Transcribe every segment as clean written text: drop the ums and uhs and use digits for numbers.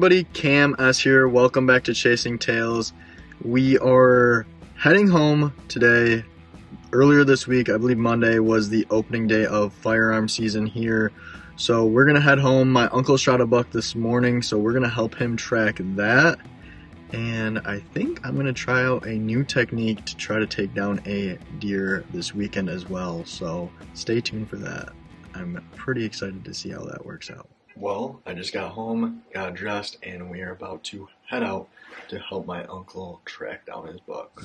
everybody, Cam S here. Welcome back to Chasing Tales. We are heading home today. Earlier this week, I believe Monday, was the opening day of firearm season here. So we're going to head home. My uncle shot a buck this morning, so we're going to help him track that. And I think I'm going to try out a new technique to try to take down a deer this weekend as well. So stay tuned for that. I'm pretty excited to see how that works out. Well, I just got home, got dressed, and we are about to head out to help my uncle track down his buck.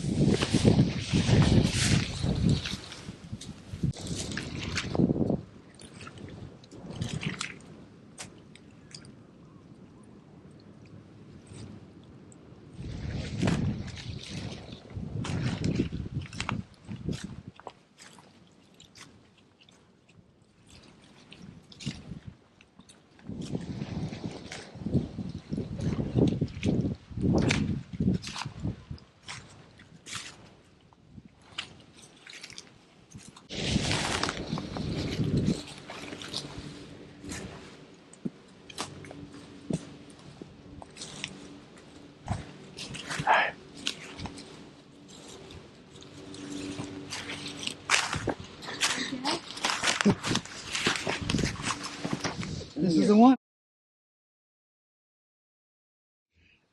This is the one.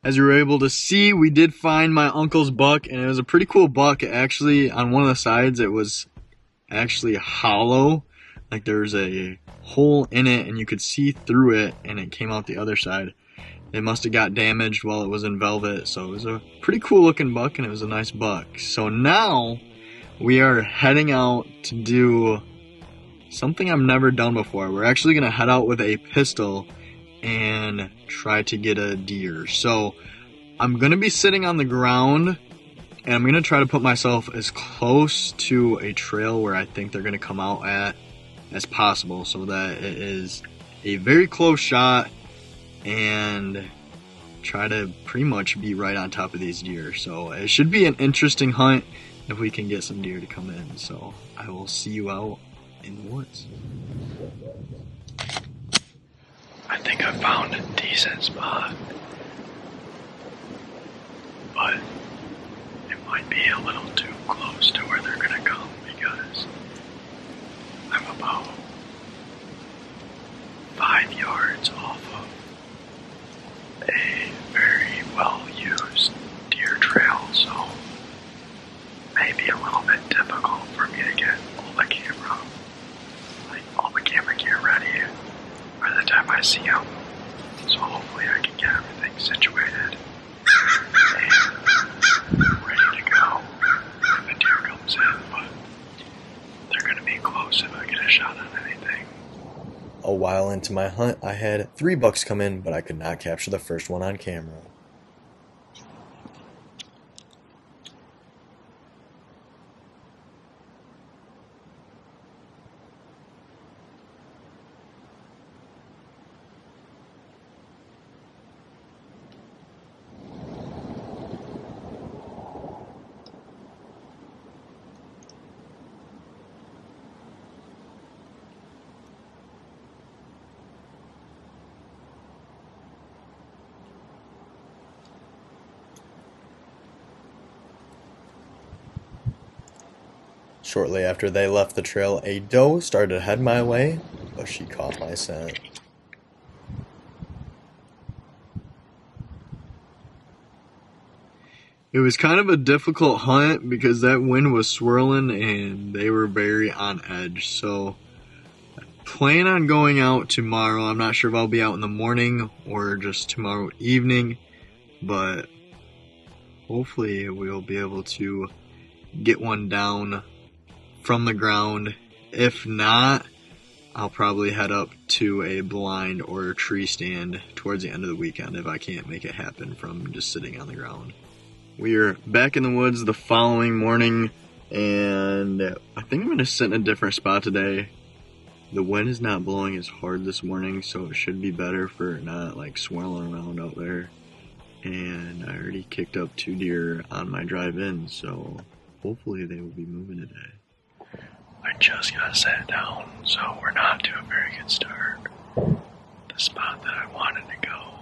As you were able to see, we did find my uncle's buck, and it was a pretty cool buck. Actually, on one of the sides, it was actually hollow. Like there was a hole in it, and you could see through it, and it came out the other side. It must have got damaged while it was in velvet, so it was a pretty cool looking buck, and it was a nice buck. So now, we are heading out to do something I've never done before. We're actually going to head out with a pistol and try to get a deer. So I'm going to be sitting on the ground, and I'm going to try to put myself as close to a trail where I think they're going to come out at as possible, so that it is a very close shot, and try to pretty much be right on top of these deer. So it should be an interesting hunt if we can get some deer to come in. So I will see you out in the woods. I think I found a decent spot, but it might be a little too close to where they're gonna come because I'm about 5 yards off of a very well-used deer trail, so maybe a little bit difficult for me to get all the camera gear ready by the time I see them. So hopefully I can get everything situated and ready to go if a deer comes in, but they're going to be close if I get a shot at anything. A while into my hunt, I had 3 bucks come in, but I could not capture the first one on camera. Shortly after they left the trail, a doe started to head my way, but she caught my scent. It was kind of a difficult hunt because that wind was swirling and they were very on edge. So I plan on going out tomorrow. I'm not sure if I'll be out in the morning or just tomorrow evening, but hopefully we'll be able to get one down from the ground. If not, I'll probably head up to a blind or a tree stand towards the end of the weekend if I can't make it happen from just sitting on the ground. We are back in the woods the following morning, and I think I'm going to sit in a different spot today. The wind is not blowing as hard this morning, so it should be better for not like swirling around out there. And I already kicked up 2 deer on my drive in, so hopefully they will be moving today. I just got sat down, so we're not to a very good start. The spot that I wanted to go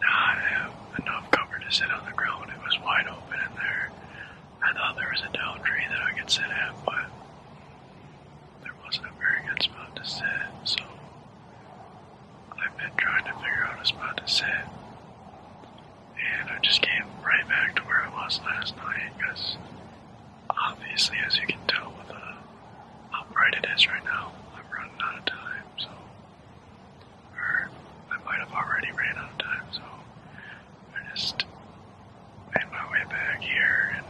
not have enough cover to sit on the ground. It was wide open in there. I thought there was a down tree that I could sit at, but there wasn't a very good spot to sit, so I've been trying to figure out a spot to sit. And I just came right back to where I was last night, because obviously, as you can tell with how bright it is right now, I'm running out of time, so, or I might have already ran out of time, so I just made my way back here, and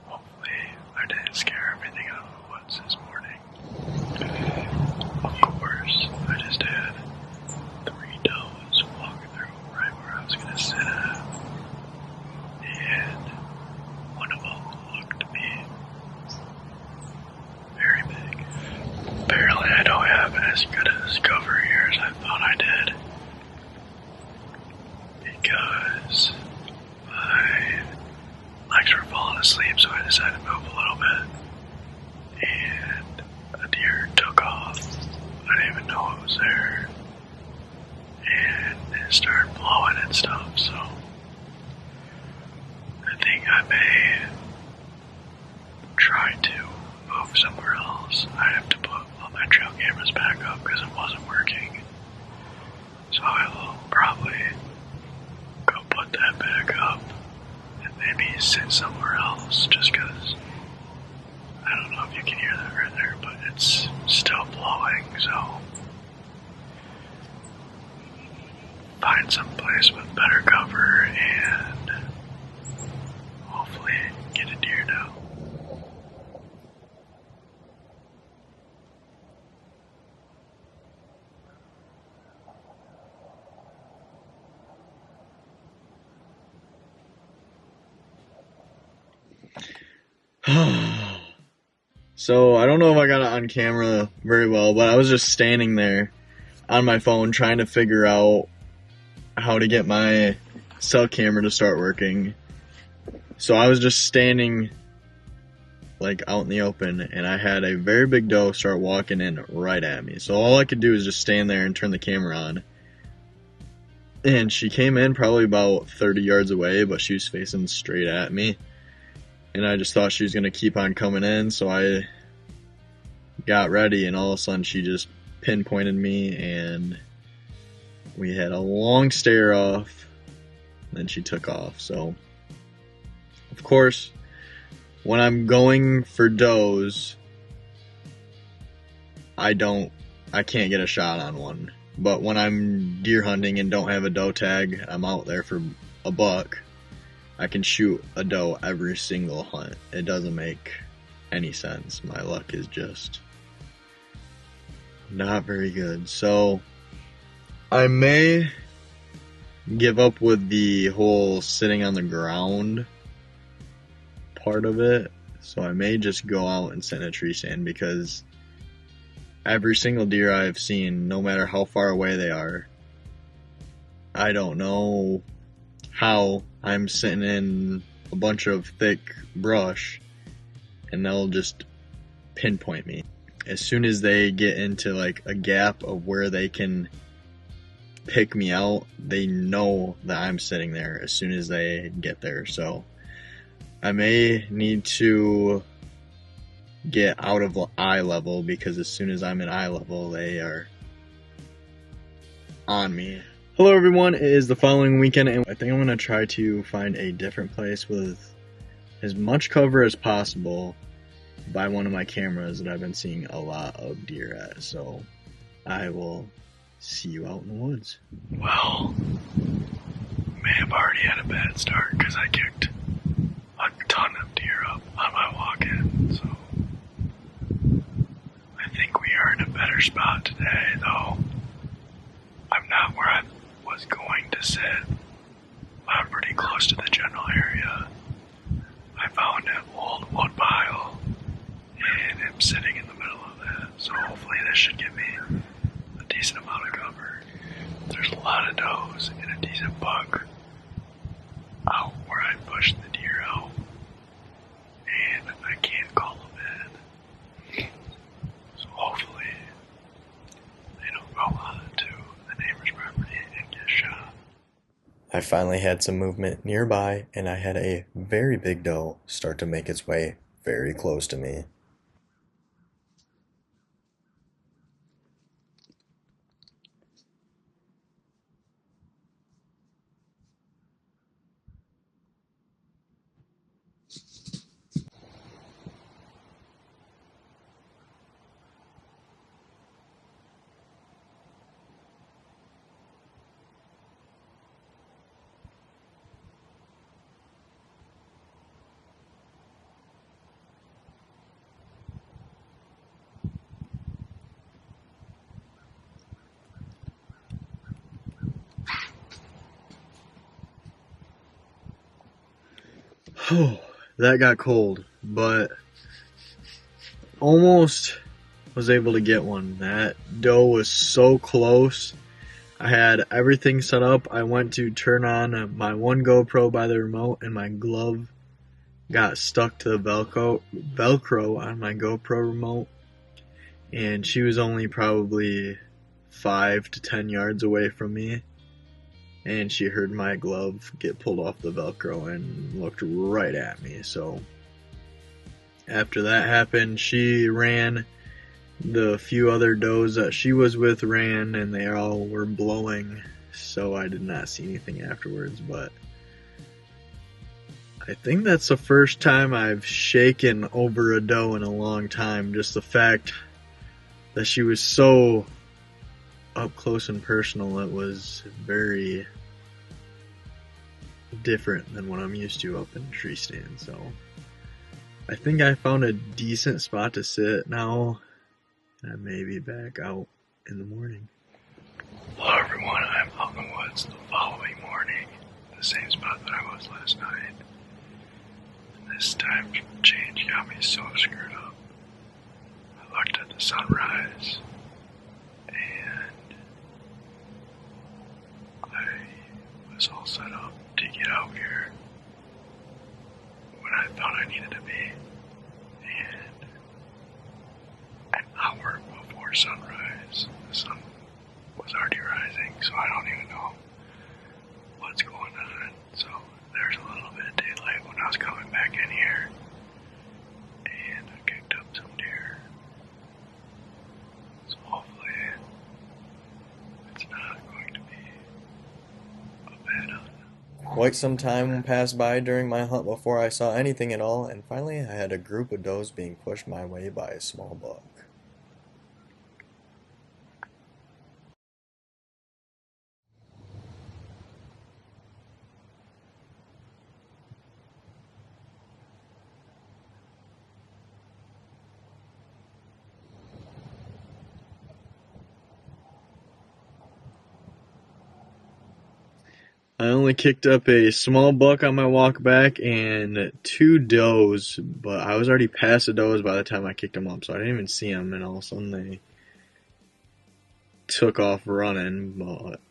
hopefully I didn't scare everything out of the woods this morning. Of course, I just had 3 does walking through right where I was going to sit at, and one of them looked to be very big. Apparently I don't have as good as cover here as I thought I did, because my legs were falling asleep, so I decided to move a little bit, and a deer took off. I didn't even know it was there, and it started blowing and stuff, so I think I may try to move somewhere else. I have to put all my trail cameras back up because it wasn't working, so I will probably go put that back up and maybe sit somewhere else, just because I don't know if you can hear that right there, but it's still blowing, so find some place with better cover and hopefully get a deer down. So I don't know if I got it on camera very well, but I was just standing there on my phone trying to figure out how to get my cell camera to start working. So I was just standing like out in the open, and I had a very big doe start walking in right at me. So all I could do is just stand there and turn the camera on. And she came in probably about 30 yards away, but she was facing straight at me. And I just thought she was going to keep on coming in, so I got ready, and all of a sudden she just pinpointed me, and we had a long stare off, and then she took off. So, of course, when I'm going for does, I can't get a shot on one. But when I'm deer hunting and don't have a doe tag, I'm out there for a buck, I can shoot a doe every single hunt. It doesn't make any sense. My luck is just not very good. So I may give up with the whole sitting on the ground part of it. So I may just go out and sit in a tree stand, because every single deer I've seen, no matter how far away they are, I don't know how I'm sitting in a bunch of thick brush and they'll just pinpoint me. As soon as they get into like a gap of where they can pick me out, they know that I'm sitting there as soon as they get there. So I may need to get out of eye level, because as soon as I'm in eye level, they are on me. Hello everyone, it is the following weekend, and I think I'm going to try to find a different place with as much cover as possible by one of my cameras that I've been seeing a lot of deer at. So I will see you out in the woods. Well, may have already had a bad start, because I kicked a ton of deer up on my walk-in, so I think we are in a better spot today, though I'm not where I was going to sit. I'm pretty close to the general area. I found an old wood pile, and I'm sitting in the middle of that, so hopefully this should give me a decent amount of cover. There's a lot of does and a decent buck out where I pushed I finally had some movement nearby, and I had a very big doe start to make its way very close to me. Oh, that got cold, but almost was able to get one. That doe was so close. I had everything set up. I went to turn on my one GoPro by the remote, and my glove got stuck to the Velcro on my GoPro remote. And she was only probably 5 to 10 yards away from me. And she heard my glove get pulled off the Velcro and looked right at me. So after that happened, she ran. The few other does that she was with ran, and they all were blowing. So I did not see anything afterwards. But I think that's the first time I've shaken over a doe in a long time. Just the fact that she was so up close and personal, it was very different than what I'm used to up in tree stand. So I think I found a decent spot to sit now. I may be back out in the morning. Hello everyone, I'm out in the woods the following morning, the same spot that I was last night. And this time change got me so screwed up. I looked at the sunrise, and I was all set up to get out here when I thought I needed to be. And an hour before sunrise, the sun was already rising, so I don't even know what's going on. So there's a little bit of daylight when I was coming back in here, and I kicked up some deer. So hopefully it's not going to be a bad hunt. Quite some time passed by during my hunt before I saw anything at all, and finally I had a group of does being pushed my way by a small buck. I only kicked up a small buck on my walk back and 2 does, but I was already past the does by the time I kicked them up, so I didn't even see them, and all of a sudden they took off running. But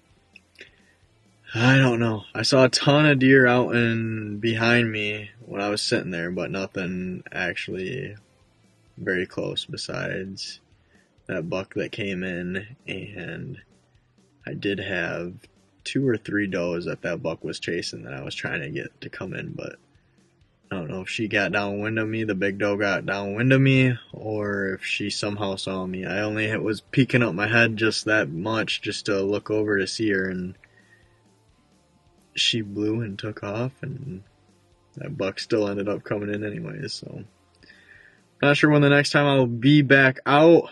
I don't know. I saw a ton of deer out and behind me when I was sitting there, but nothing actually very close besides that buck that came in, and I did have 2 or 3 does that buck was chasing that I was trying to get to come in, but I don't know if she got downwind of me, the big doe got downwind of me, or if she somehow saw me. I only was peeking up my head just that much just to look over to see her, and she blew and took off, and that buck still ended up coming in anyways. So not sure when the next time I'll be back out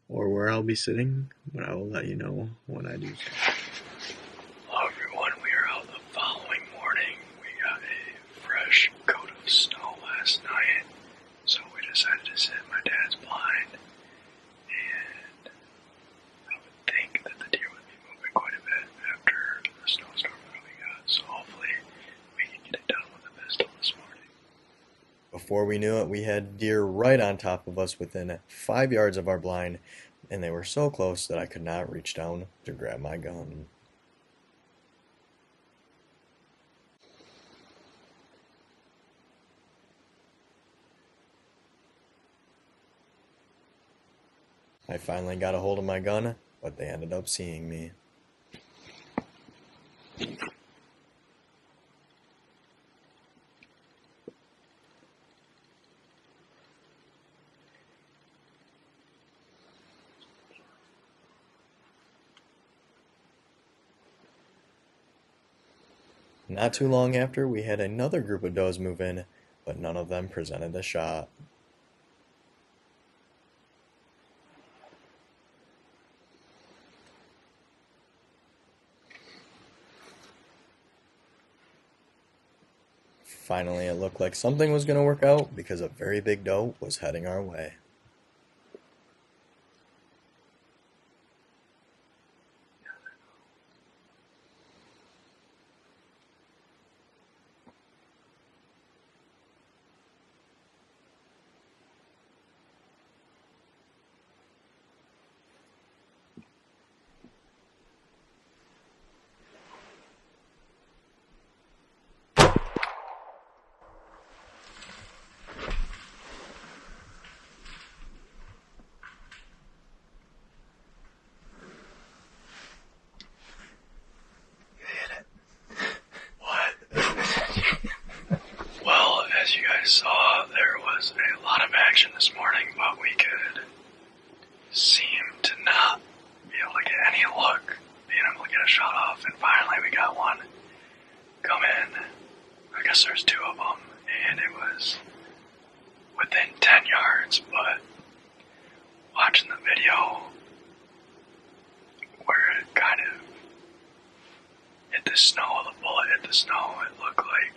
or where I'll be sitting, but I will let you know when I do so. Hello everyone, we are out the following morning. We got a fresh coat of snow last night, so we decided to sit in my dad's blind, and I would think that the deer would be moving quite a bit after the snowstorm that we got, so hopefully we can get it done with a pistol this morning. Before we knew it, we had deer right on top of us within 5 yards of our blind, and they were so close that I could not reach down to grab my gun. I finally got a hold of my gun, but they ended up seeing me. Not too long after, we had another group of does move in, but none of them presented a shot. Finally, it looked like something was going to work out because a very big doe was heading our way. Well, as you guys saw, there was a lot of action this morning, but we could seem to not be able to get any luck being able to get a shot off, and finally we got one come in. I guess there's two of them, and it was within 10 yards, but watching the video where it kind of hit the snow, the bullet hit the snow, it looked like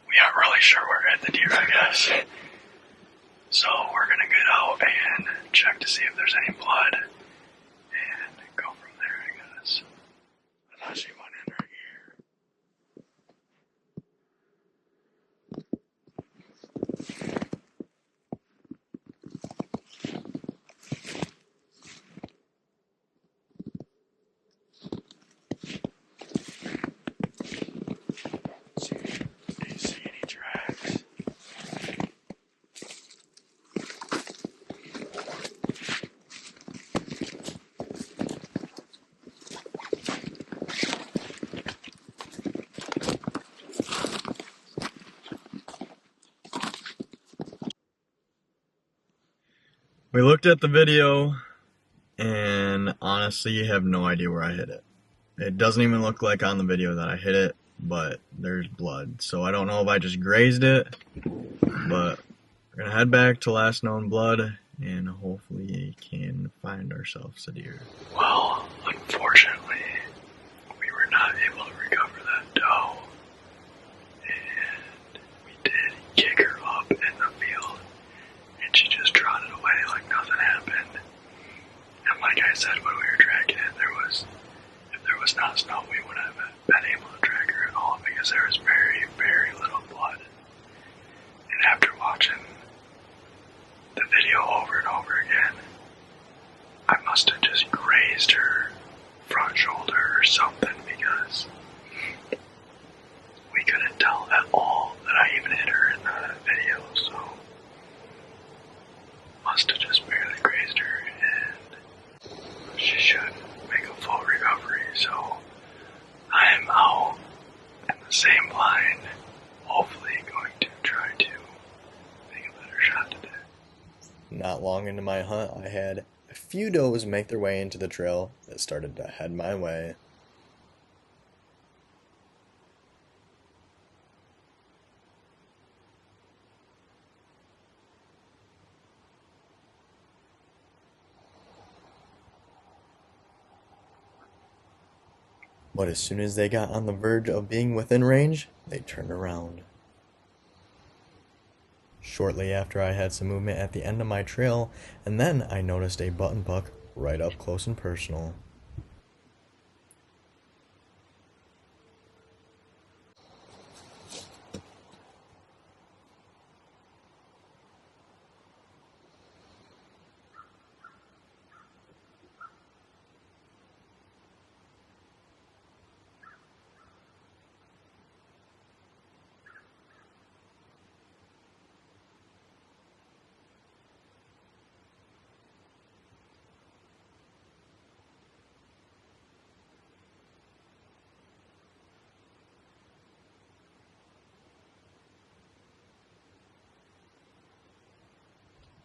we aren't really sure where it hit the deer, I guess. So we're gonna get out and check to see if there's any blood and go from there, I guess. I thought she went in right here. Do you see any tracks? We looked at the video, and honestly, you have no idea where I hit it. It doesn't even look like on the video that I hit it, but there's blood. So I don't know if I just grazed it, but we're gonna head back to last known blood, and hopefully can find ourselves a deer. Well, unfortunately, we were not able to recover that doe, and we did kick her up in the field, and she just trotted away like nothing happened. And like I said, when we were tracking it, if there was not snow, we wouldn't have been able to track her at all because there was very, very little blood. And after watching the video over and over again, I must have just grazed her front shoulder or something because we couldn't tell at all that I even hit her in the video, so must have just barely grazed her, and she should make a full recovery. So I am out in the same line, hopefully going to try to make a better shot today. Not long into my hunt, I had a few does make their way into the trail that started to head my way. But as soon as they got on the verge of being within range, they turned around. Shortly after, I had some movement at the end of my trail, and then I noticed a button buck right up close and personal.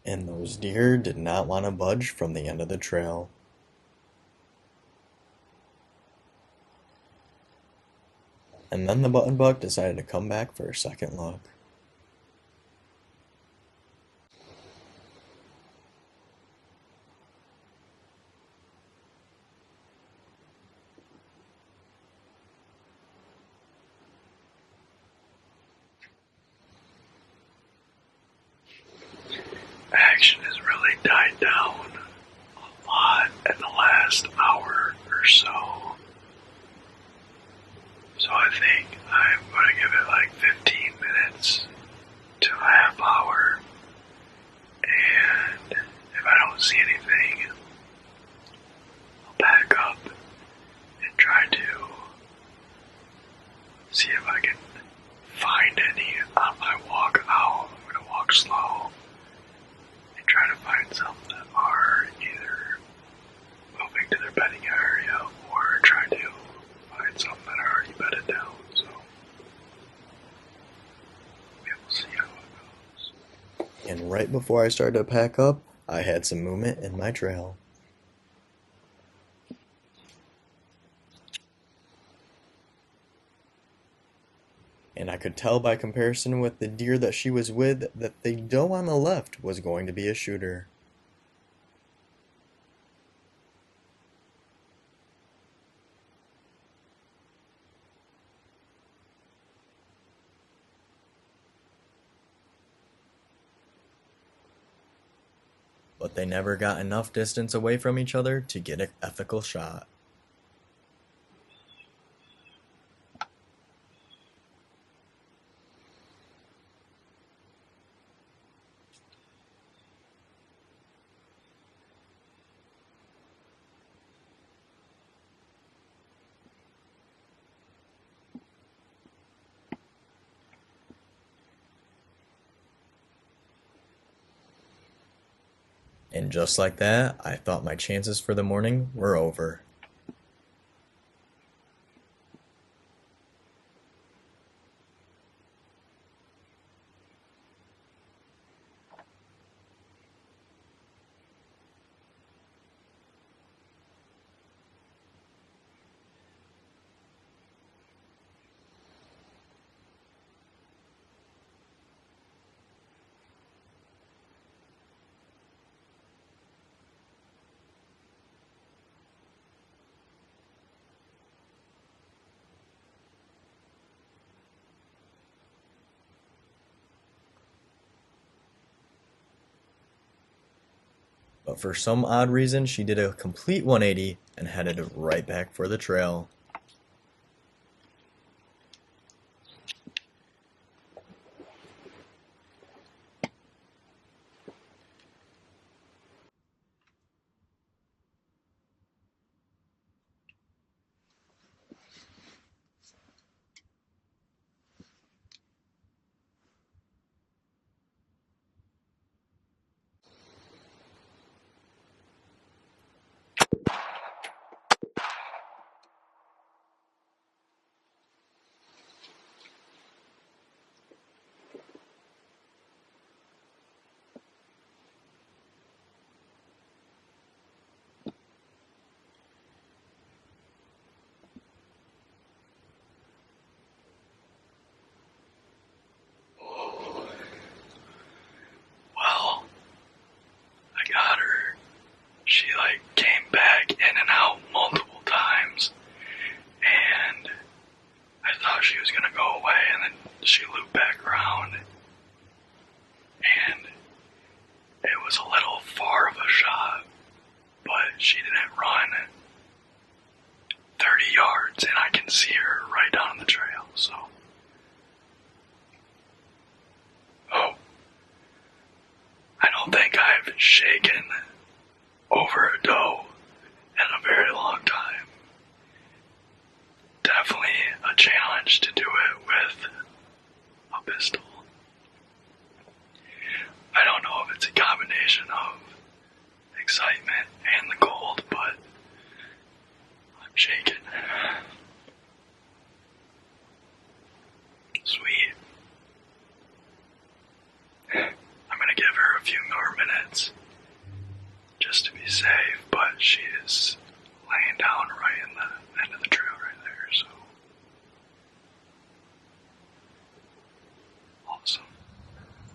And those deer did not want to budge from the end of the trail. And then the button buck decided to come back for a second look. Action has really died down a lot in the last hour or so. So I think I'm going to give it like 15 minutes to a half hour. And if I don't see anything, I'll back up and try to see if I can find any on my walk out. I'm going to walk slow and try to find some that are either moving to their bedding area or try to find some that are already bedded down. So we will see how it goes. And right before I started to pack up, I had some movement in my trail. And I could tell by comparison with the deer that she was with that the doe on the left was going to be a shooter. But they never got enough distance away from each other to get an ethical shot. And just like that, I thought my chances for the morning were over. But for some odd reason, she did a complete 180 and headed right back for the trail. Well, I got her. She came back in and out multiple times, and I thought she was gonna go away, and then she looped back around, and it was a little far of a shot, but she didn't run 30 yards, and I can see her right down the trail, so. Oh. I don't think I've shaken over a doe in a very long time. Definitely a challenge to do it with a pistol. I don't know if it's a combination of excitement and the cold, but I'm shaking. Sweet. I'm gonna give her a few more minutes just to be safe, but she is laying down right in the end of the trail right there, so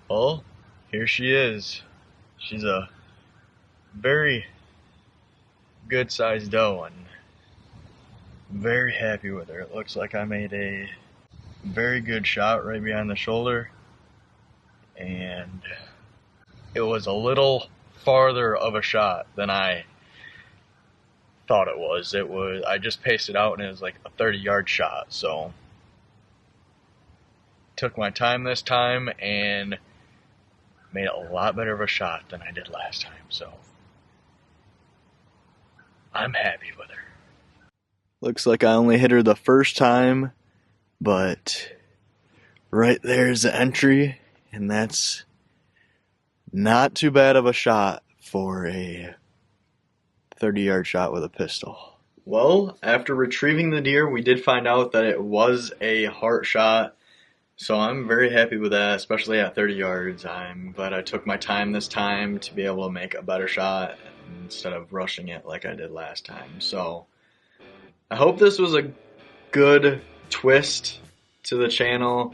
Well, here she is. She's a very good sized doe and very happy with her. It looks like I made a very good shot right behind the shoulder, and it was a little farther of a shot than I thought it was. I just paced it out and it was like a 30-yard shot. So took my time this time and made a lot better of a shot than I did last time. So I'm happy with her. Looks like I only hit her the first time, but right there's the entry, and that's not too bad of a shot for a 30-yard shot with a pistol. Well, after retrieving the deer, we did find out that it was a heart shot, so I'm very happy with that, especially at 30 yards. I'm glad I took my time this time to be able to make a better shot instead of rushing it like I did last time. So I hope this was a good twist to the channel,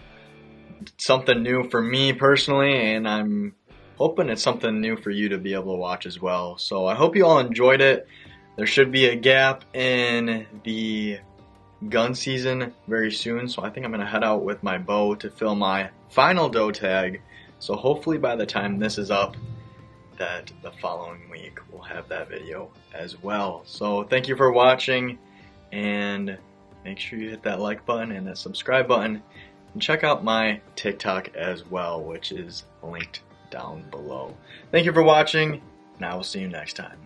something new for me personally, and I'm hoping it's something new for you to be able to watch as well. So I hope you all enjoyed it. There should be a gap in the gun season very soon, so I think I'm going to head out with my bow to film my final doe tag. So hopefully by the time this is up, that the following week we'll have that video as well. So thank you for watching, and make sure you hit that like button and that subscribe button, and check out my TikTok as well, which is linked down below. Thank you for watching, and I will see you next time.